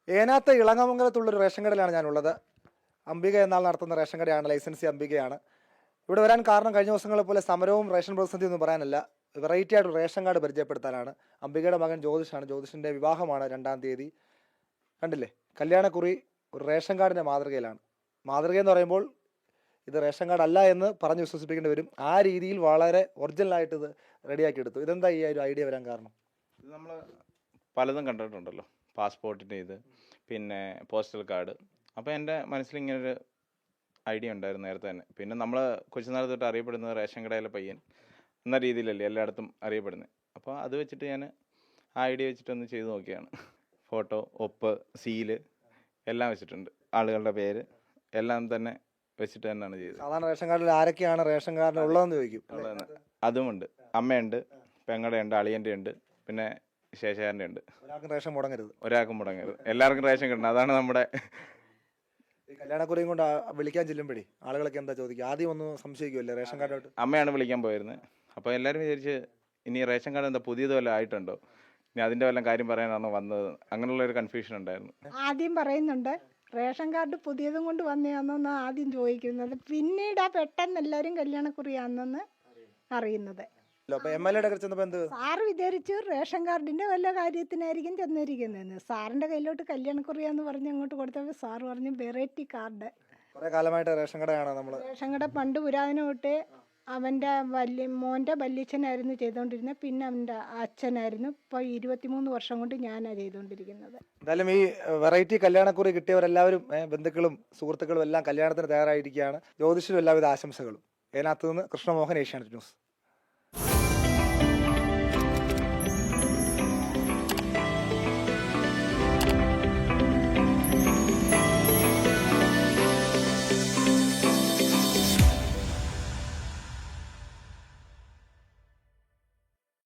Enath ഇളങ്ങമംഗലത്തുള്ളൊരു ration കടയിലാണ് ഞാനുള്ളത്. അംബിക എന്നാൾ നടത്തുന്ന റേഷൻ കടയാണ്, ലൈസൻസി അംബികയാണ്. ഇവിടെ വരാൻ കാരണം കഴിഞ്ഞ ദിവസങ്ങളെ പോലെ സമരവും റേഷൻ പ്രതിസന്ധി ഒന്നും പറയാനല്ല, വെറൈറ്റി ആയിട്ട് റേഷൻ കാർഡ് പരിചയപ്പെടുത്താനാണ്. അംബികയുടെ മകൻ ജ്യോതിഷാണ്. ജ്യോതിഷിൻ്റെ വിവാഹമാണ് 2-ാം തീയതി. കണ്ടില്ലേ, കല്യാണക്കുറി ഒരു റേഷൻ കാർഡിൻ്റെ മാതൃകയിലാണ്. മാതൃകയെന്ന് പറയുമ്പോൾ ഇത് റേഷൻ കാർഡ് അല്ല എന്ന് പറഞ്ഞ് വിശ്വസിപ്പിക്കേണ്ടി വരും. ആ രീതിയിൽ വളരെ ഒറിജിനലായിട്ട് ഇത് റെഡിയാക്കി എടുത്തു. ഇതെന്താ ഈ ഒരു ഐഡിയ വരാൻ കാരണം? ഇത് നമ്മൾ പലതും കണ്ടിട്ടുണ്ടല്ലോ, പാസ്പോർട്ടിൻ്റെ ഇത്, പിന്നെ പോസ്റ്റൽ കാർഡ്. അപ്പോൾ എൻ്റെ മനസ്സിൽ ഇങ്ങനൊരു ഐഡിയ ഉണ്ടായിരുന്നു നേരത്തെ തന്നെ. പിന്നെ നമ്മൾ കൊച്ചുനാൾ തൊട്ട് അറിയപ്പെടുന്നത് റേഷൻ കടയിലെ പയ്യൻ എന്ന രീതിയിലല്ലേ എല്ലായിടത്തും അറിയപ്പെടുന്നത്. അപ്പോൾ അത് വെച്ചിട്ട് ഞാൻ ആ ഐഡിയ വെച്ചിട്ടൊന്ന് ചെയ്ത് നോക്കിയാണ്. ഫോട്ടോ, ഒപ്പ്, സീല് എല്ലാം വെച്ചിട്ടുണ്ട്. ആളുകളുടെ പേര് എല്ലാം തന്നെ വെച്ചിട്ട് തന്നെയാണ് ചെയ്തത്. സാധാരണ റേഷൻ കാർഡിൽ ആരൊക്കെയാണ് റേഷൻ കാർഡിൽ ഉള്ളതെന്ന് ചോദിക്കും. അതുമുണ്ട്. അമ്മയുണ്ട്, പെങ്ങളുടെ ഉണ്ട്, അളിയൻ്റെ ഉണ്ട്, പിന്നെ ശേഷാരൻ്റെ ഉണ്ട്. ഒരാൾക്കും റേഷൻ മുടങ്ങരുത്. ഒരാൾക്കും മുടങ്ങരുത്, എല്ലാവർക്കും റേഷൻ കിട്ടണം. അതാണ് നമ്മുടെ ഈ കല്യാണക്കുറിയും കൊണ്ട് വിളിക്കാൻ ചെല്ലുമ്പോഴേ ആളുകളൊക്കെ എന്താ ചോദിക്കുക? ആദ്യം ഒന്ന് സംശയിക്കുമല്ലേ റേഷൻ കാർഡായിട്ട്? അമ്മയാണ് വിളിക്കാൻ പോയിരുന്നത്. അപ്പോൾ എല്ലാവരും വിചാരിച്ച് ഇനി റേഷൻ കാർഡ് എന്താ പുതിയത് വല്ലതും ആയിട്ടുണ്ടോ, ഇനി അതിൻ്റെ വല്ലതും കാര്യം പറയാനാണോ വന്നത്, അങ്ങനെയുള്ളൊരു കൺഫ്യൂഷൻ ഉണ്ടായിരുന്നു. ആദ്യം പറയുന്നുണ്ട് റേഷൻ കാർഡ് പുതിയതും കൊണ്ട് വന്നതാണെന്നാണ് ആദ്യം ചോദിക്കുന്നത്. പിന്നീടാ പെട്ടെന്ന് എല്ലാവരും കല്യാണക്കുറിയാണെന്ന് അറിയുന്നത്. സാറ് വിചാരിച്ചു റേഷൻ കാർഡിന്റെ വല്ല കാര്യത്തിനായിരിക്കും ചെന്നിരിക്കുന്നതെന്ന്. സാറിന്റെ കയ്യിലോട്ട് കല്യാണക്കുറിയാന്ന് പറഞ്ഞ് അങ്ങോട്ട് കൊടുത്തപ്പോൾ സാറ് പറഞ്ഞു വെറൈറ്റി കാർഡ്. കുറെ കാലമായിട്ട് റേഷൻ കടയാണ് നമ്മൾ. റേഷൻ കട പണ്ട് പുരാതനം തൊട്ടേ അവൻ്റെ മോൻ്റെ വല്യച്ഛനായിരുന്നു ചെയ്തുകൊണ്ടിരുന്നത്. പിന്നെ അവൻ്റെ അച്ഛനായിരുന്നു. ഇപ്പോൾ 23 വർഷം കൊണ്ട് ഞാനാണ് ചെയ്തുകൊണ്ടിരിക്കുന്നത്. എന്തായാലും ഈ വെറൈറ്റി കല്യാണക്കുറി കിട്ടിയവരെല്ലാവരും ബന്ധുക്കളും സുഹൃത്തുക്കളും എല്ലാം കല്യാണത്തിന് തയ്യാറായിരിക്കുകയാണ്. ജ്യോതിഷിനും എല്ലാവിധ ആശംസകളും. ഏനാത്ത് നിന്ന് കൃഷ്ണമോഹൻ, ഏഷ്യാനെറ്റ് ന്യൂസ്.